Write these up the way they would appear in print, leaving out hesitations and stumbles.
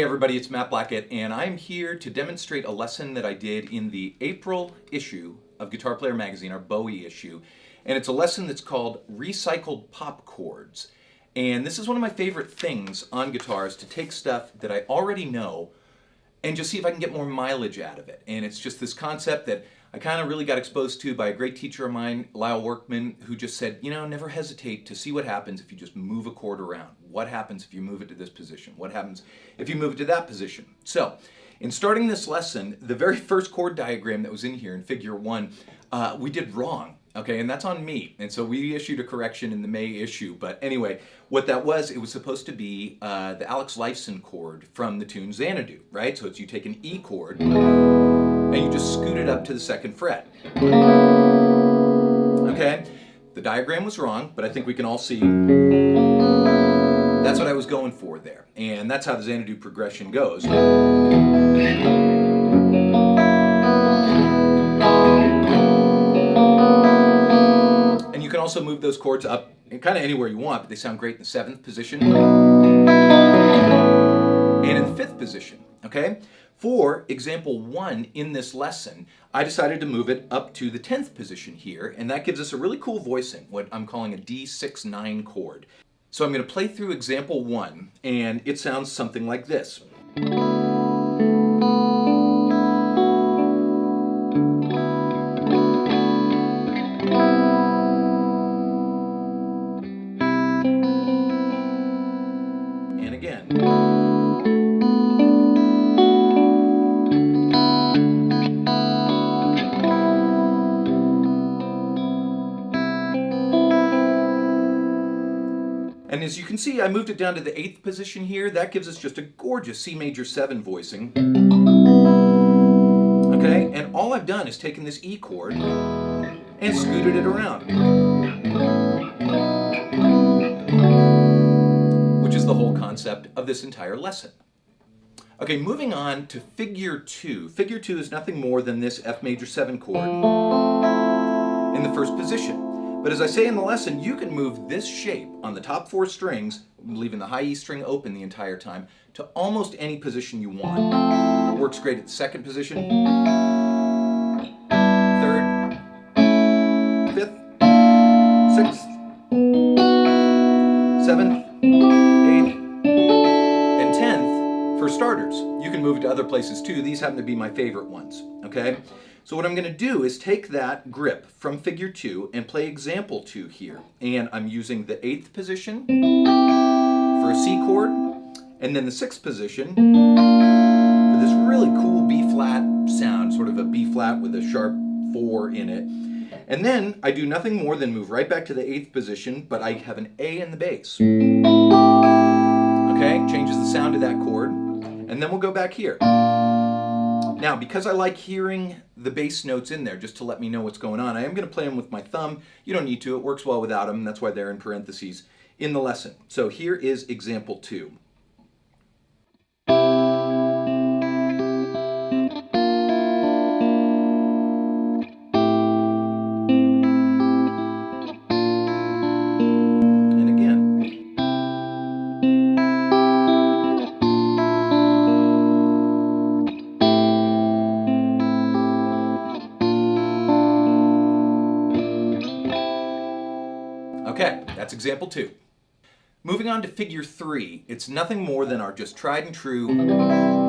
everybody, it's Matt Blackett, and I'm here to demonstrate a lesson that I did in the April issue of Guitar Player Magazine, our Bowie issue. And it's a lesson that's called Recycled Pop Chords. And this is one of my favorite things on guitars, to take stuff that I already know and just see if I can get more mileage out of it. And it's just this concept that I kind of really got exposed to by a great teacher of mine, Lyle Workman, who just said, never hesitate to see what happens if you just move a chord around. What happens if you move it to this position? What happens if you move it to that position? So, in starting this lesson, the very first chord diagram that was in here in figure 1, we did wrong. Okay, and that's on me. And so we issued a correction in the May issue. But anyway, what that was, it was supposed to be the Alex Lifeson chord from the tune Xanadu, right? So it's you take an E chord and you just scoot it up to the 2nd fret. Okay, the diagram was wrong, but I think we can all see that's what I was going for there. And that's how the Xanadu progression goes. And you can also move those chords up kind of anywhere you want, but they sound great in the 7th position and in the 5th position, okay? For example 1 in this lesson, I decided to move it up to the 10th position here, and that gives us a really cool voicing, what I'm calling a D6-9 chord. So I'm going to play through example 1, and it sounds something like this. And again. And as you can see, I moved it down to the 8th position here. That gives us just a gorgeous C major 7 voicing. Okay, and all I've done is taken this E chord and scooted it around, which is the whole concept of this entire lesson. Okay, moving on to figure 2. Figure 2 is nothing more than this F major 7 chord in the 1st position. But as I say in the lesson, you can move this shape on the top 4 strings, leaving the high E string open the entire time, to almost any position you want. Works great at the 2nd position, 3rd, 5th, 6th, 7th, 8th, and 10th for starters. You can move it to other places too. These happen to be my favorite ones, okay? So what I'm going to do is take that grip from figure 2 and play example 2 here. And I'm using the 8th position for a C chord, and then the 6th position for this really cool B flat sound, sort of a B flat with a sharp 4 in it. And then I do nothing more than move right back to the 8th position, but I have an A in the bass. Okay, changes the sound of that chord, and then we'll go back here. Now, because I like hearing the bass notes in there just to let me know what's going on, I am going to play them with my thumb. You don't need to. It works well without them. That's why they're in parentheses in the lesson. So here is example 2. And again. Okay, that's example 2. Moving on to figure 3, it's nothing more than our just tried and true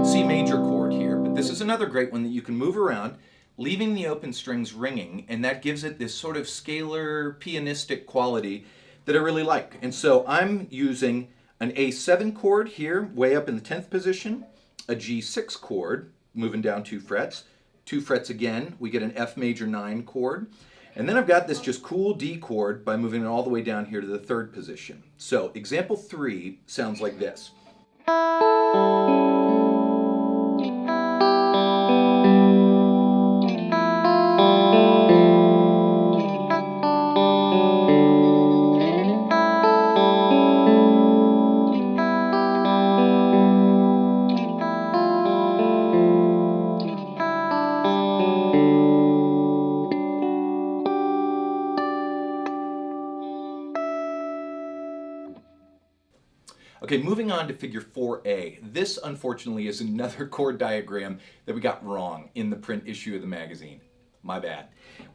C major chord here, but this is another great one that you can move around, leaving the open strings ringing, and that gives it this sort of scalar, pianistic quality that I really like. And so I'm using an A7 chord here, way up in the 10th position, a G6 chord, moving down 2 frets, 2 frets again, we get an F major 9 chord, and then I've got this just cool D chord by moving it all the way down here to the 3rd position. So example 3 sounds like this. Okay, moving on to figure 4A. This, unfortunately, is another chord diagram that we got wrong in the print issue of the magazine. My bad.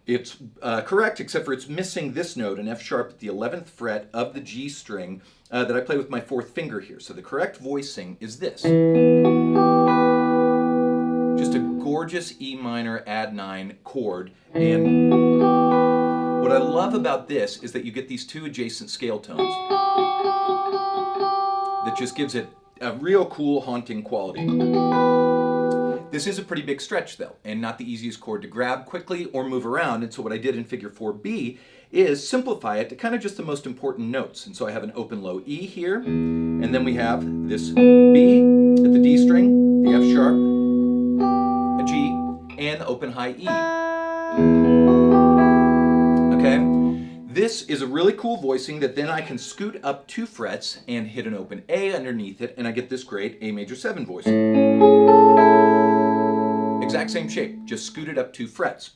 It's correct, except for it's missing this note, an F sharp at the 11th fret of the G string that I play with my fourth finger here. So the correct voicing is this. Just a gorgeous E minor add 9 chord. And what I love about this is that you get these two adjacent scale tones. That just gives it a real cool, haunting quality. This is a pretty big stretch though, and not the easiest chord to grab quickly or move around, and so what I did in figure 4B is simplify it to kind of just the most important notes. And so I have an open low E here, and then we have this B at the D string, the F sharp, a G, and the open high E. Okay? This is a really cool voicing that then I can scoot up 2 frets and hit an open A underneath it, and I get this great A major 7 voicing. Exact same shape, just scooted up 2 frets.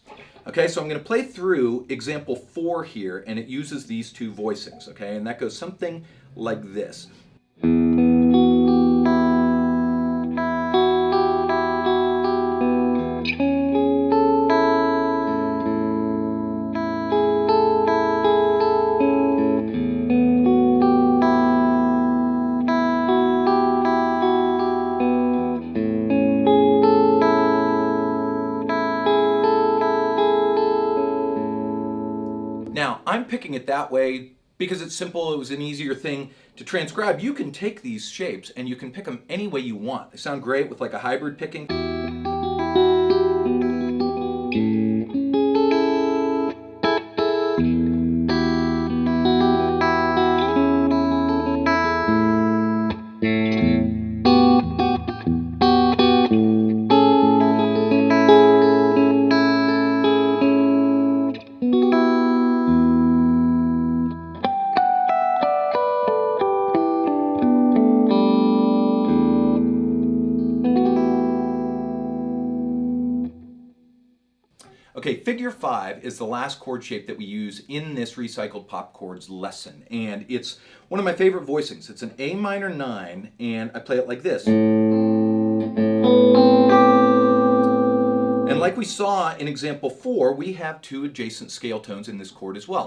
Okay, so I'm going to play through example 4 here, and it uses these 2 voicings, okay? And that goes something like this. Now, I'm picking it that way because it's simple, it was an easier thing to transcribe. You can take these shapes and you can pick them any way you want. They sound great with like a hybrid picking. Okay, figure 5 is the last chord shape that we use in this recycled pop chords lesson, and it's one of my favorite voicings. It's an A minor 9, and I play it like this. And like we saw in example 4, we have 2 adjacent scale tones in this chord as well.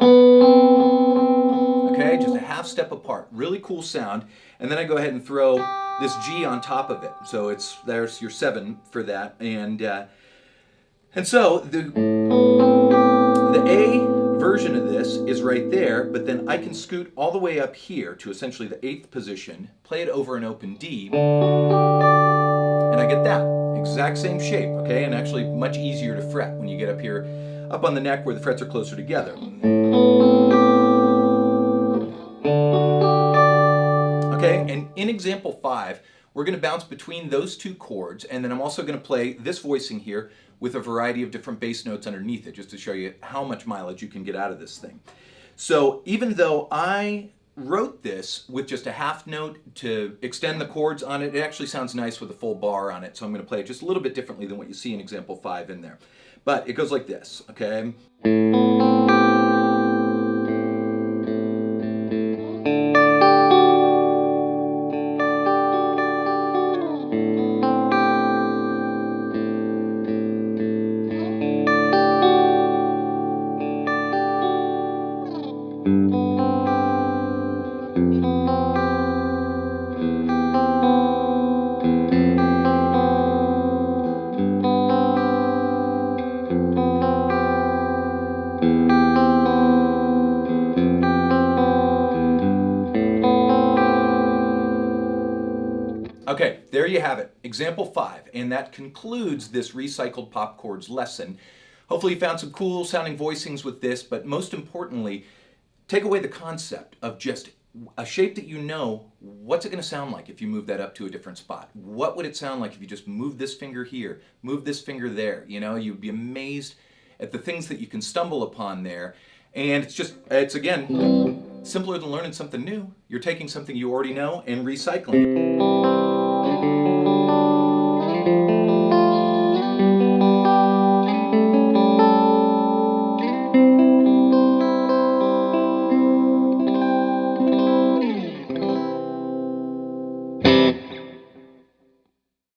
Okay, just a half step apart, really cool sound, and then I go ahead and throw this G on top of it. So there's your 7 for that, and so the A version of this is right there, but then I can scoot all the way up here to essentially the 8th position, play it over an open D, and I get that exact same shape, okay? And actually much easier to fret when you get up here, up on the neck where the frets are closer together. Okay, and in example 5, we're going to bounce between those 2 chords, and then I'm also going to play this voicing here with a variety of different bass notes underneath it, just to show you how much mileage you can get out of this thing. So even though I wrote this with just a half note to extend the chords on it, it actually sounds nice with a full bar on it, so I'm going to play it just a little bit differently than what you see in example 5 in there. But it goes like this, okay? Okay, there you have it, example 5, and that concludes this recycled pop chords lesson. Hopefully you found some cool sounding voicings with this, but most importantly, take away the concept of just a shape that you know, what's it going to sound like if you move that up to a different spot? What would it sound like if you just move this finger here, move this finger there? You know, you'd be amazed at the things that you can stumble upon there. And it's again, simpler than learning something new. You're taking something you already know and recycling it.